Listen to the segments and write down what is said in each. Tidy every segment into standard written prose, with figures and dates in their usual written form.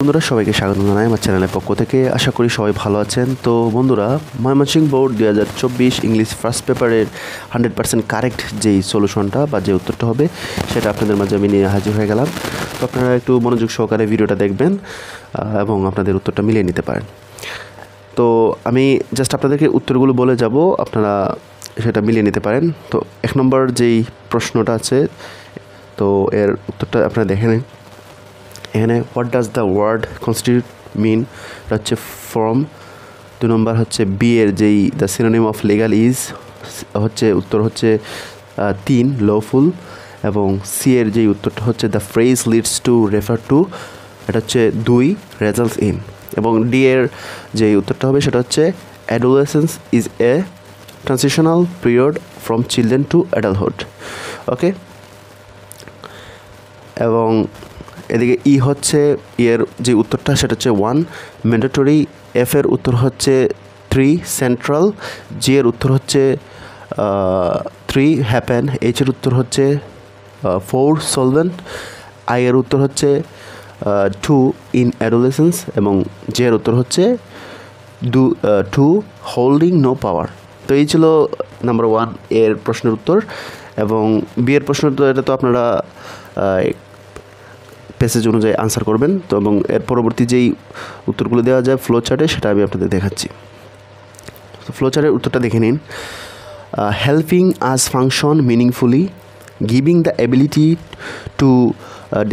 বন্ধুরা সবাইকে স্বাগত জানাই আমার চ্যানেলের পক্ষ থেকে। আশা করি সবাই ভালো আছেন। তো বন্ধুরা, ময়মনসিংহ বোর্ড 2024 ইংলিশ ফার্স্ট পেপারের 100% কারেক্ট যেই সলিউশনটা বা যে উত্তরটা হবে সেটা আপনাদের মাঝে আমি নিয়ে হাজির হয়ে গেলাম। তো আপনারা একটু মনোযোগ সহকারে ভিডিওটা দেখবেন এবং আপনাদের উত্তরটা মিলিয়ে নিতে পারেন। তো আমি জাস্ট আপনাদেরকে উত্তরগুলো বলে যাব, আপনারা সেটা মিলিয়ে নিতে পারেন। তো 1 নম্বর যেই প্রশ্নটা আছে, তো এর উত্তরটা আপনারা দেখে নিন। এখানে what does the word constitute mean, এটা হচ্ছে ফর্ম। 2 নম্বর হচ্ছে বি এর যেই the synonym of legal is হচ্ছে উত্তর হচ্ছে 3 লফুল, এবং সি এর যেই উত্তরটা হচ্ছে the phrase leads to refer to, এটা হচ্ছে 2 রেজাল্টস ইন, এবং ডি এর যেই উত্তরটা হবে সেটা হচ্ছে adolescence is a transitional period from children to adulthood. Okay, এবং এদিকে ই হচ্ছে এর যে উত্তরটা সেটা হচ্ছে 1 ম্যান্ডেটরি, এফ এর উত্তর হচ্ছে 3 সেন্ট্রাল, জি এর উত্তর হচ্ছে 3 হ্যাপেন, এইচ এর উত্তর হচ্ছে 4 সলভেন্ট, আই এর উত্তর হচ্ছে 2 ইন অ্যাডোলেসেন্স, এবং জে এর উত্তর হচ্ছে 2 হোল্ডিং নো পাওয়ার। তো এই ছিল নাম্বার 1 এর প্রশ্নের উত্তর। এবং বি এর প্রশ্ন তো এটা তো আপনারা প্যাসেজ অনুযায়ী আনসার করবেন। তো এবং এর পরবর্তী যেই উত্তরগুলো দেওয়া যায় ফ্লো চার্টে সেটা আমি আপনাদের দেখাচ্ছি। তো ফ্লো চার্টের উত্তরটা দেখে নিন। Helping us function meaningfully, giving the ability to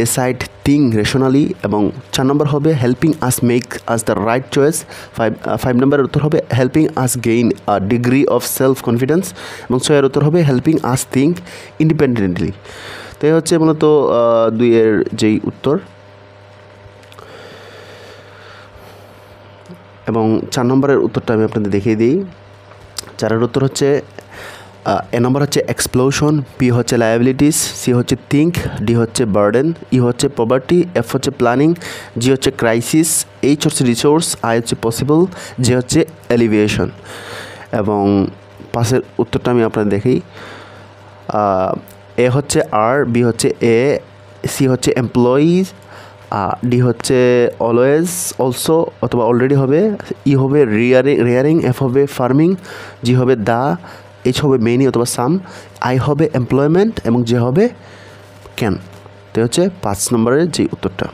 decide thing rationally, এবং 4 নম্বর হবে helping us make us the right choice. 5 নম্বরের উত্তর হবে helping us gain a degree of self confidence, এবং 6 এর উত্তর হবে হেল্পিং আস থিঙ্ক ইন্ডিপেন্ডেন্টলি। তো এই হচ্ছে মূলত 2 এর যেই উত্তর। এবং 4 নম্বরের উত্তরটা আমি আপনাদের দেখিয়ে দিই। 4 এর উত্তর হচ্ছে এ নম্বর হচ্ছে এক্সপ্লোশন, পি হচ্ছে লায়াবিলিটিস, সি হচ্ছে থিঙ্ক, ডি হচ্ছে বার্ডেন, ই হচ্ছে পভার্টি, এফ হচ্ছে প্ল্যানিং, জি হচ্ছে ক্রাইসিস, এইচ হচ্ছে রিসোর্স, আই হচ্ছে পসিবল, জে হচ্ছে এলিভিয়েশন। এবং 5 উত্তরটা আমি আপনাদের দেখি। এ হচ্ছে আর, বি হচ্ছে এ, সি হচ্ছে এমপ্লয়িজ, ডি হচ্ছে অলওয়েজ অলসো অথবা অলরেডি হবে, ই হবে রেয়ারিং, এফ হবে ফার্মিং, জি হবে দা, এইচ হবে মেনি অথবা সাম, আই হবে এমপ্লয়মেন্ট, এবং জে হবে ক্যান। তো হচ্ছে 5 নম্বরের যে উত্তরটা।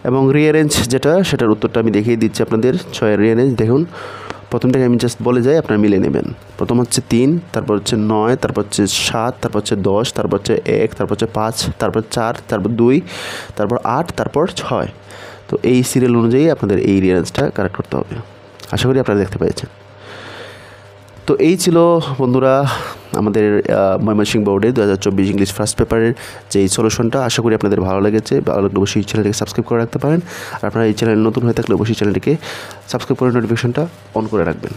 এবং রিঅ্যারেঞ্জ যেটা সেটার উত্তরটা আমি দেখিয়ে দিচ্ছি আপনাদের। 6 এর রিঅ্যারেঞ্জ দেখুন। প্রথমটাকে আমি জাস্ট বলে যাই, আপনারা মিলে নেবেন। প্রথম হচ্ছে 3, তারপর হচ্ছে 9, তারপর হচ্ছে 7, তারপর হচ্ছে 10, তারপর হচ্ছে 1, তারপর হচ্ছে 5, তারপর 4, তারপর 2, তারপর 8, তারপর 6। তো এই সিরিয়াল অনুযায়ী আপনাদের এই রিঅ্যারেঞ্জটা কারেক্ট করতে হবে। আশা করি আপনারা দেখতে পেয়েছেন। তো এই ছিল বন্ধুরা আমাদের ময়মনসিংহ বোর্ডে 2024 ইংলিশ ফার্স্ট পেপারের যেই সলিউশনটা। আশা করি আপনাদের ভালো লেগেছে। ভালো লাগলে অবশ্যই চ্যানেলটিকে সাবস্ক্রাইব করে রাখতে পারেন। আর আপনারা এই চ্যানেল নতুন হয়ে থাকলে অবশ্যই চ্যানেলটিকে সাবস্ক্রাইব করে নোটিফিকেশনটা অন করে রাখবেন।